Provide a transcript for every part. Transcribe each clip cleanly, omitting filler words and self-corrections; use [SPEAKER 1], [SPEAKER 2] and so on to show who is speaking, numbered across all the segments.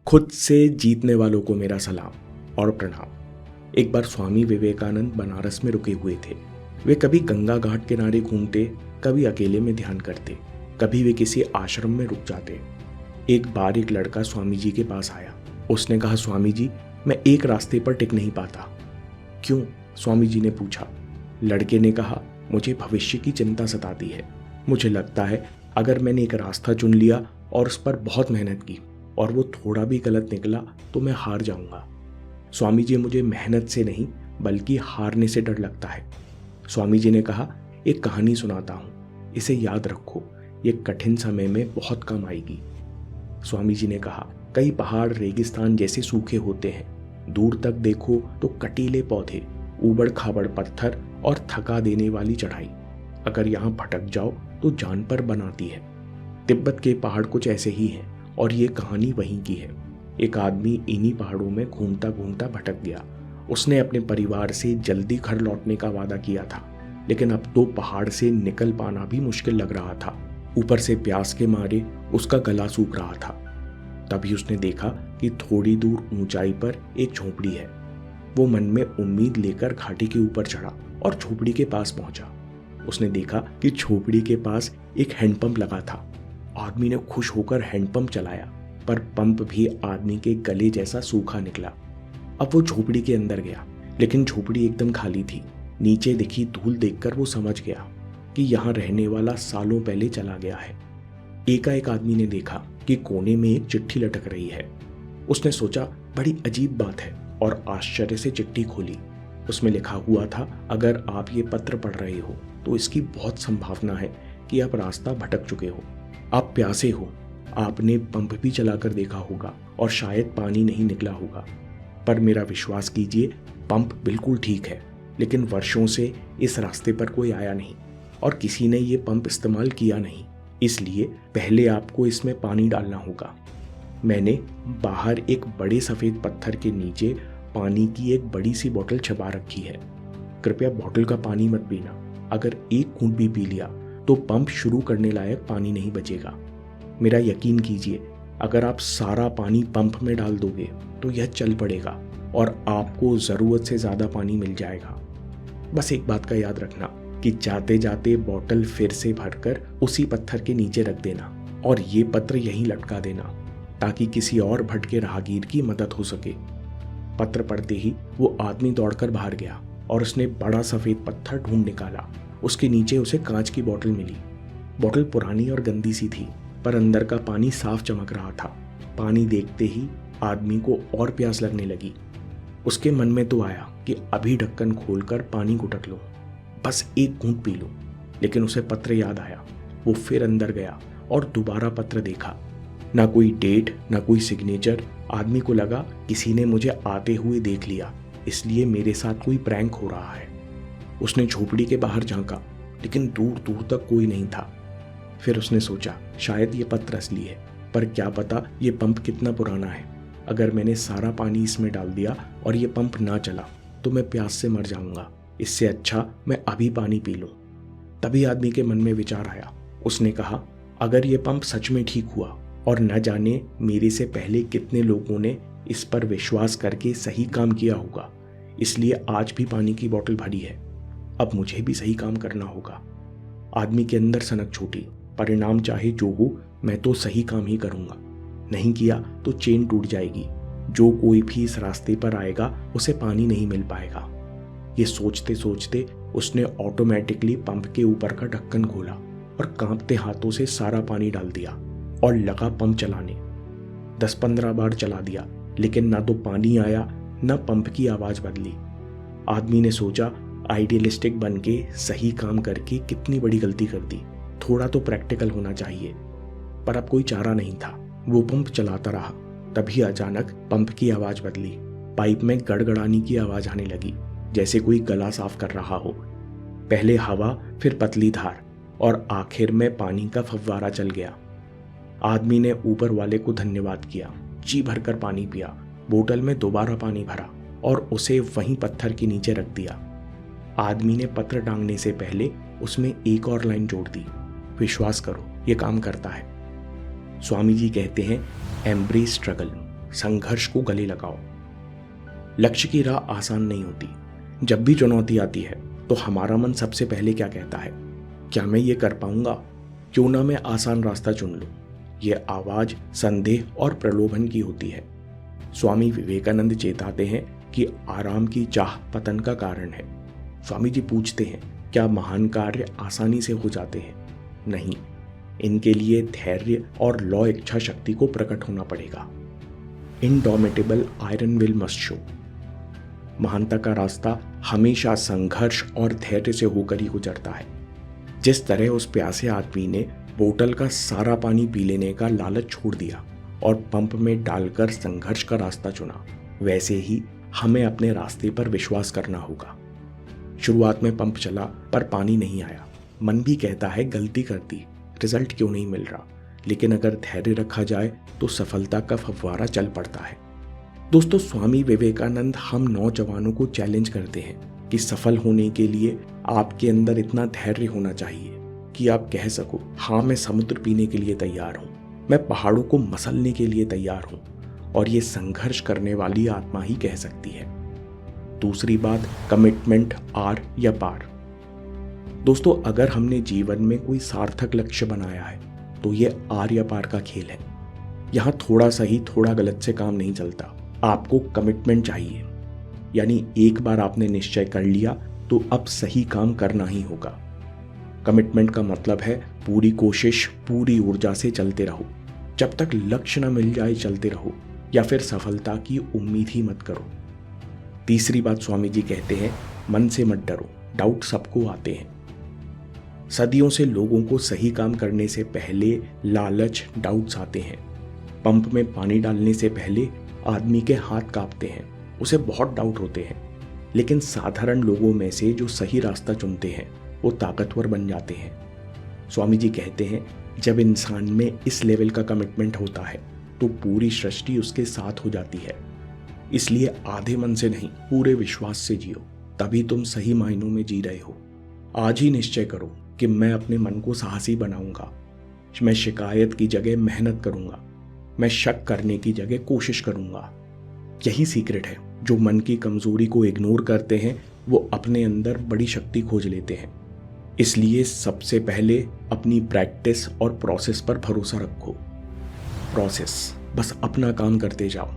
[SPEAKER 1] खुद से जीतने वालों को मेरा सलाम और प्रणाम। एक बार स्वामी विवेकानंद बनारस में रुके हुए थे। वे कभी गंगा घाट किनारे घूमते, कभी अकेले में ध्यान करते, कभी वे किसी आश्रम में रुक जाते। एक बार एक लड़का स्वामी जी के पास आया। उसने कहा, स्वामी जी, मैं एक रास्ते पर टिक नहीं पाता। क्यों? स्वामी जी ने पूछा। लड़के ने कहा, मुझे भविष्य की चिंता सताती है। मुझे लगता है अगर मैंने एक रास्ता चुन लिया और उस पर बहुत मेहनत की और वो थोड़ा भी गलत निकला तो मैं हार जाऊंगा। स्वामी जी, मुझे मेहनत से नहीं बल्कि हारने से डर लगता है। स्वामी जी ने कहा, एक कहानी सुनाता हूँ, इसे याद रखो, ये कठिन समय में बहुत काम आएगी। स्वामी जी ने कहा, कई पहाड़ रेगिस्तान जैसे सूखे होते हैं। दूर तक देखो तो कटीले पौधे, ऊबड़ खाबड़ पत्थर और थका देने वाली चढ़ाई। अगर यहाँ भटक जाओ तो जान पर बनाती है। तिब्बत के पहाड़ कुछ ऐसे ही हैं और ये कहानी वहीं की है। एक आदमी इन्हीं पहाड़ों में घूमता घूमता भटक गया। उसने अपने परिवार से जल्दी घर लौटने का वादा किया था, लेकिन अब तो पहाड़ से निकल पाना भी मुश्किल लग रहा था। ऊपर से प्यास के मारे उसका गला सूख रहा था। तभी उसने देखा कि थोड़ी दूर ऊंचाई पर एक झोपड़ी है। वो मन में उम्मीद लेकर घाटी के ऊपर चढ़ा और झोपड़ी के पास पहुंचा। उसने देखा कि झोपड़ी के पास एक हैंडपंप लगा था। आदमी ने खुश होकर हैंडपंप चलाया, पर पंप भी आदमी के गले जैसा सूखा निकला। अब वो झोपड़ी के अंदर गया, लेकिन झोपड़ी एकदम खाली थी। नीचे दिखी धूल देखकर वो समझ गया कि यहाँ रहने वाला सालों पहले चला गया है। एकाएक आदमी ने देखा कि कोने में एक चिट्ठी लटक रही है। उसने सोचा, बड़ी अजीब बात है, और आश्चर्य से चिट्ठी खोली। उसमें लिखा हुआ था, अगर आप ये पत्र पढ़ रहे हो तो इसकी बहुत संभावना है कि आप रास्ता भटक चुके हो। आप प्यासे हो, आपने पंप भी चलाकर देखा होगा और शायद पानी नहीं निकला होगा, पर मेरा विश्वास कीजिए, पंप बिल्कुल ठीक है, लेकिन वर्षों से इस रास्ते पर कोई आया नहीं और किसी ने ये पंप इस्तेमाल किया नहीं, इसलिए पहले आपको इसमें पानी डालना होगा। मैंने बाहर एक बड़े सफ़ेद पत्थर के नीचे पानी की एक बड़ी सी बोतल छुपा रखी है। कृपया बोतल का पानी मत पीना। अगर एक घूंट भी पी लिया तो पंप शुरू करने लायक पानी नहीं बचेगा। मेरा यकीन कीजिए, अगर आप सारा पानी पंप में डाल दोगे तो यह चल पड़ेगा और आपको ज़रूरत से ज़्यादा पानी मिल जाएगा। बस एक बात का याद रखना कि जाते जाते बोतल फिर से भरकर उसी पत्थर के नीचे रख देना और ये पत्र यहीं लटका देना, ताकि किसी और भटके राहगीर की मदद हो सके। पत्र पढ़ते ही वो आदमी दौड़कर बाहर गया और उसने बड़ा सफ़ेद पत्थर ढूंढ निकाला। उसके नीचे उसे कांच की बोतल मिली। बोतल पुरानी और गंदी सी थी, पर अंदर का पानी साफ चमक रहा था। पानी देखते ही आदमी को और प्यास लगने लगी। उसके मन में तो आया कि अभी ढक्कन खोलकर पानी घुटक लूं, बस एक घूंट पी लूं, लेकिन उसे पत्र याद आया। वो फिर अंदर गया और दोबारा पत्र देखा। ना कोई डेट, ना कोई सिग्नेचर। आदमी को लगा किसी ने मुझे आते हुए देख लिया, इसलिए मेरे साथ कोई प्रैंक हो रहा है। उसने झोपड़ी के बाहर झांका, लेकिन दूर दूर तक कोई नहीं था। फिर उसने सोचा, शायद ये पत्र असली है, पर क्या पता ये पंप कितना पुराना है। अगर मैंने सारा पानी इसमें डाल दिया और ये पंप ना चला तो मैं प्यास से मर जाऊंगा। इससे अच्छा मैं अभी पानी पी लूं। तभी आदमी के मन में विचार आया। उसने कहा, अगर ये पंप सच में ठीक हुआ और न जाने मेरे से पहले कितने लोगों ने इस पर विश्वास करके सही काम किया होगा, इसलिए आज भी पानी की बोतल भरी है। अब मुझे भी सही काम करना होगा। आदमी के अंदर सनक छूटी। परिणाम चाहे जो हो, मैं तो सही काम ही करूंगा। नहीं किया तो चेन टूट जाएगी। जो कोई भी इस रास्ते पर आएगा उसे पानी नहीं मिल पाएगा। ये सोचते सोचते उसने ऑटोमेटिकली पंप के ऊपर का ढक्कन खोला और कांपते हाथों से सारा पानी डाल दिया और लगा पंप चलाने। 10-15 बार चला दिया, लेकिन ना तो पानी आया न पंप की आवाज बदली। आदमी ने सोचा, आइडियलिस्टिक बन के सही काम करके कितनी बड़ी गलती कर दी। थोड़ा तो प्रैक्टिकल होना चाहिए, पर अब कोई चारा नहीं था। वो पंप चलाता रहा। तभी अचानक पंप की आवाज बदली। पाइप में गड़गड़ाने की आवाज आने लगी, जैसे कोई गला साफ कर रहा हो। पहले हवा, फिर पतली धार और आखिर में पानी का फव्वारा चल गया। आदमी ने ऊपर वाले को धन्यवाद किया, जी भरकर पानी पिया, बोतल में दोबारा पानी भरा और उसे वहीं पत्थर के नीचे रख दिया। आदमी ने पत्र टांगने से पहले उसमें एक और लाइन जोड़ दी, विश्वास करो ये काम करता है। स्वामी जी कहते हैं, एम्ब्रेस स्ट्रगल, संघर्ष को गले लगाओ। लक्ष्य की राह आसान नहीं होती। जब भी चुनौती आती है तो हमारा मन सबसे पहले क्या कहता है? क्या मैं ये कर पाऊंगा? क्यों ना मैं आसान रास्ता चुन लूं? ये आवाज संदेह और प्रलोभन की होती है। स्वामी विवेकानंद चेताते हैं कि आराम की चाह पतन का कारण है। स्वामी जी पूछते हैं, क्या महान कार्य आसानी से हो जाते हैं? नहीं, इनके लिए धैर्य और लौ इच्छा शक्ति को प्रकट होना पड़ेगा। Indomitable iron will must show. महानता का रास्ता हमेशा संघर्ष और धैर्य से होकर ही गुजरता है। जिस तरह उस प्यासे आदमी ने बोतल का सारा पानी पी लेने का लालच छोड़ दिया और पंप में डालकर संघर्ष का रास्ता चुना, वैसे ही हमें अपने रास्ते पर विश्वास करना होगा। शुरुआत में पंप चला पर पानी नहीं आया। मन भी कहता है गलती कर दी, रिजल्ट क्यों नहीं मिल रहा। लेकिन अगर धैर्य रखा जाए तो सफलता का फव्वारा चल पड़ता है। दोस्तों, स्वामी विवेकानंद हम नौजवानों को चैलेंज करते हैं कि सफल होने के लिए आपके अंदर इतना धैर्य होना चाहिए कि आप कह सको, हाँ मैं समुद्र पीने के लिए तैयार हूँ, मैं पहाड़ों को मसलने के लिए तैयार हूँ। और ये संघर्ष करने वाली आत्मा ही कह सकती है। दूसरी बात, कमिटमेंट आर या पार। दोस्तों, अगर हमने जीवन में कोई सार्थक लक्ष्य बनाया है तो ये आर या पार का खेल है। यहाँ थोड़ा सही थोड़ा गलत से काम नहीं चलता। आपको कमिटमेंट चाहिए, यानी एक बार आपने निश्चय कर लिया तो अब सही काम करना ही होगा। कमिटमेंट का मतलब है पूरी कोशिश पूरी ऊर्जा से चलते रहो। जब तक लक्ष्य न मिल जाए चलते रहो, या फिर सफलता की उम्मीद ही मत करो। तीसरी बात स्वामी जी कहते हैं, मन से मत डरो, डाउट सबको आते हैं। सदियों से लोगों को सही काम करने से पहले लालच, डाउट्स आते हैं। पंप में पानी डालने से पहले आदमी के हाथ कांपते हैं, उसे बहुत डाउट होते हैं। लेकिन साधारण लोगों में से जो सही रास्ता चुनते हैं वो ताकतवर बन जाते हैं। स्वामी जी कहते हैं, जब इंसान में इस लेवल का कमिटमेंट होता है तो पूरी सृष्टि उसके साथ हो जाती है। इसलिए आधे मन से नहीं, पूरे विश्वास से जियो, तभी तुम सही मायनों में जी रहे हो। आज ही निश्चय करो कि मैं अपने मन को साहसी बनाऊंगा। मैं शिकायत की जगह मेहनत करूंगा। मैं शक करने की जगह कोशिश करूंगा। यही सीक्रेट है। जो मन की कमजोरी को इग्नोर करते हैं वो अपने अंदर बड़ी शक्ति खोज लेते हैं। इसलिए सबसे पहले अपनी प्रैक्टिस और प्रोसेस पर भरोसा रखो। प्रोसेस, बस अपना काम करते जाओ।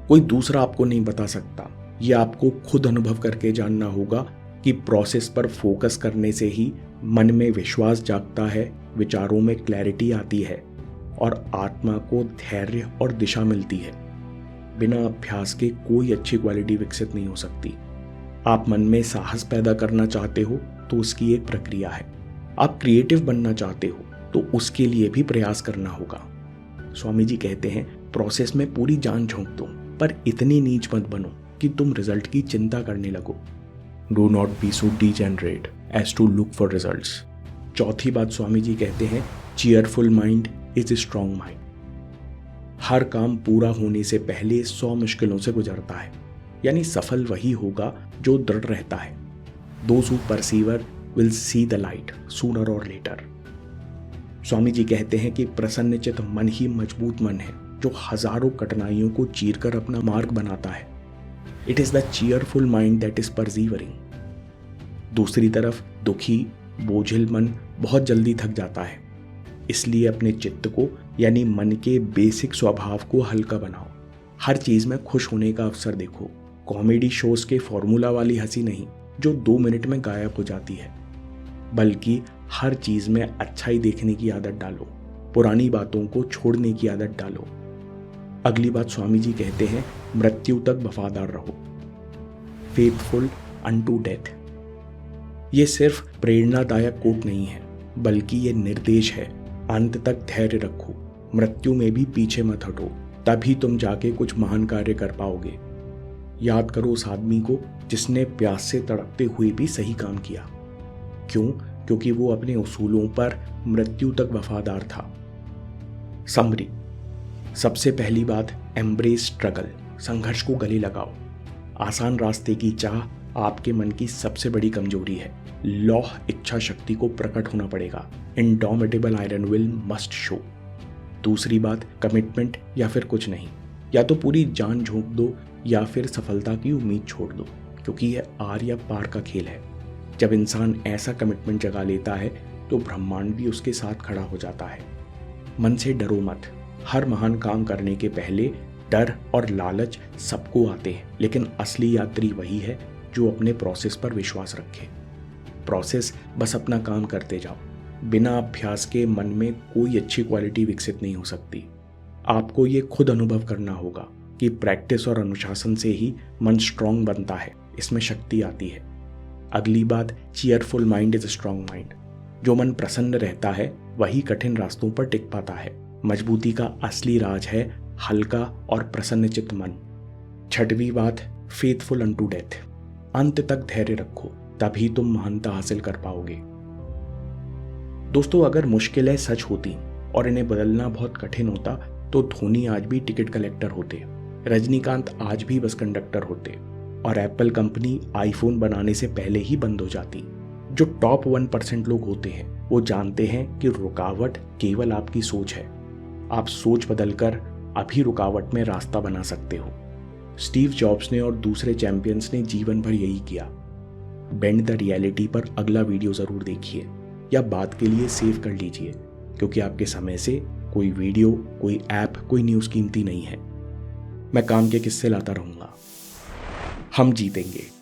[SPEAKER 1] कोई दूसरा आपको नहीं बता सकता। ये आपको खुद अनुभव करके जानना होगा कि प्रोसेस पर फोकस करने से ही मन में विश्वास जागता है, विचारों में क्लैरिटी आती है और आत्मा को धैर्य और दिशा मिलती है। बिना अभ्यास के कोई अच्छी क्वालिटी विकसित नहीं हो सकती। आप मन में साहस पैदा करना चाहते हो तो उसकी एक प्रक्रिया है। आप क्रिएटिव बनना चाहते हो तो उसके लिए भी प्रयास करना होगा। स्वामी जी कहते हैं, प्रोसेस में पूरी जान झोंक दो, पर इतनी नीच मत बनो कि तुम रिजल्ट की चिंता करने लगो। Do not be so degenerate as to look for results. चौथी बात स्वामी जी कहते हैं, cheerful mind is a strong mind. हर काम पूरा होने से पहले 100 मुश्किलों से गुजरता है, यानी सफल वही होगा जो दृढ़ रहता है। Those who persevere will see the light sooner or later। स्वामी जी कहते हैं कि प्रसन्नचित्त मन ही मजबूत मन है जो हजारों कठिनाइयों को चीरकर अपना मार्ग बनाता है। It is the cheerful mind that is persevering। दूसरी तरफ दुखी, बोझिल मन बहुत जल्दी थक जाता है। इसलिए अपने चित्त को यानी मन के बेसिक स्वभाव को हल्का बनाओ। हर चीज में खुश होने का अवसर देखो। कॉमेडी शोज के फॉर्मूला वाली हंसी नहीं जो 2 मिनट में गायब हो जाती है, बल्कि हर चीज में अच्छाई देखने की आदत डालो। पुरानी बातों को छोड़ने की आदत डालो। अगली बात स्वामी जी कहते हैं, मृत्यु तक वफादार रहो। Faithful unto death. ये सिर्फ प्रेरणादायक कोट नहीं है, बल्कि ये निर्देश है। अंत तक धैर्य रखो, मृत्यु में भी पीछे मत हटो, तभी तुम जाके कुछ महान कार्य कर पाओगे। याद करो उस आदमी को जिसने प्यास से तड़पते हुए भी सही काम किया। क्यों? क्योंकि वो अपने उसूलों पर मृत्यु तक वफादार था। समरी, सबसे पहली बात, एम्ब्रेस स्ट्रगल। संघर्ष को गले लगाओ। आसान रास्ते की चाह आपके मन की सबसे बड़ी कमजोरी है। लौह इच्छा शक्ति को प्रकट होना पड़ेगा। Indomitable iron will must show. दूसरी बात, कमिटमेंट या फिर कुछ नहीं, या तो पूरी जान झोंक दो या फिर सफलता की उम्मीद छोड़ दो, क्योंकि यह आर या पार का खेल है। जब इंसान ऐसा कमिटमेंट जगा लेता है तो ब्रह्मांड भी उसके साथ खड़ा हो जाता है। मन से डरो मत। हर महान काम करने के पहले डर और लालच सबको आते हैं, लेकिन असली यात्री वही है जो अपने प्रोसेस पर विश्वास रखे। प्रोसेस बस अपना काम करते जाओ। बिना अभ्यास के मन में कोई अच्छी क्वालिटी विकसित नहीं हो सकती। आपको ये खुद अनुभव करना होगा कि प्रैक्टिस और अनुशासन से ही मन स्ट्रांग बनता है, इसमें शक्ति आती है। अगली बात, cheerful mind is strong mind. जो मन प्रसन्न रहता है वही कठिन रास्तों पर टिक पाता है। मजबूती का असली राज है हल्का और प्रसन्नचित्त मन। छठवीं बात, फेथफुल अनटू डेथ। अंत तक धैर्य रखो, तभी तुम महानता हासिल कर पाओगे। दोस्तों, अगर मुश्किलें सच होती और इन्हें बदलना बहुत कठिन होता तो धोनी आज भी टिकट कलेक्टर होते, रजनीकांत आज भी बस कंडक्टर होते और एप्पल कंपनी आईफोन बनाने से पहले ही बंद हो जाती। जो टॉप 1% लोग होते हैं वो जानते हैं कि रुकावट केवल आपकी सोच है। आप सोच बदलकर अभी रुकावट में रास्ता बना सकते हो। स्टीव जॉब्स ने और दूसरे चैंपियंस ने जीवन भर यही किया। बेंड द रियलिटी पर अगला वीडियो जरूर देखिए या बात के लिए सेव कर लीजिए, क्योंकि आपके समय से कोई वीडियो, कोई ऐप, कोई न्यूज़ कीमती नहीं है। मैं काम के किस्से लाता रहूंगा। हम जीतेंगे।